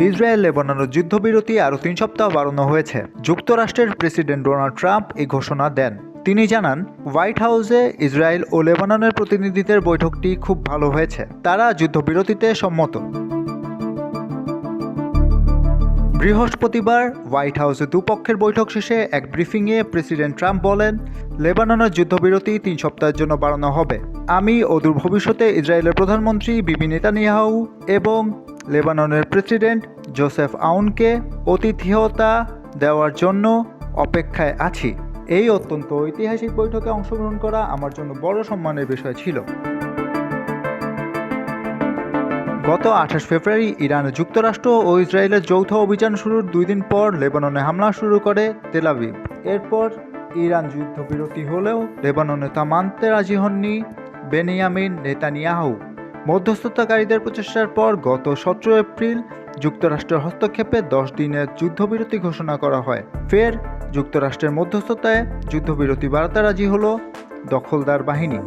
Israel লেবাননের যুদ্ধবিরতি আরও ৩ সপ্তাহ বাড়ানো হয়েছে। যুক্তরাষ্ট্রের প্রেসিডেন্ট ডোনাল্ড ট্রাম্প এই ঘোষণা দেন। তিনি জানান, হোয়াইট হাউসে ইসরায়েল ও লেবাননের প্রতিনিধিদের বৈঠকটি খুব ভালো হয়েছে। তারা যুদ্ধবিরতিতে সম্মত। বৃহস্পতিবার হোয়াইট হাউসে দুপক্ষের বৈঠক শেষে এক ব্রিফিংয়ে প্রেসিডেন্ট ট্রাম্প বলেন, লেবাননের যুদ্ধবিরতি ৩ সপ্তাহের জন্য বাড়ানো হবে। আমি অদূর ভবিষ্যতে ইসরায়েলের প্রধানমন্ত্রী বিবি নেতানিয়াহু এবং লেবাননের প্রেসিডেন্ট জোসেফ আউনকে আতিথেয়তা দেওয়ার জন্য অপেক্ষায় আছি। এই অত্যন্ত ঐতিহাসিক বৈঠকে অংশগ্রহণ করা আমার জন্য বড় সম্মানের বিষয় ছিল। গত ২৮ ফেব্রুয়ারি ইরানে যুক্তরাষ্ট্র ও ইসরায়েলের যৌথ অভিযান শুরুর ২ দিন পর লেবাননে হামলা শুরু করে তেল আবিব। এরপর ইরান যুদ্ধবিরতি হলেও লেবাননে তা মানতে রাজি হননি বেনিয়ামিন নেতানিয়াহু। মধ্যস্থতাকারীদের প্রচেষ্টার পর গত ১৭ এপ্রিল যুক্তরাষ্ট্রের হস্তক্ষেপে ১০ দিনের যুদ্ধবিরতি ঘোষণা করা হয়। ফের যুক্তরাষ্ট্রের মধ্যস্থতায় যুদ্ধবিরতি বাড়াতে রাজি হলো দখলদার বাহিনী।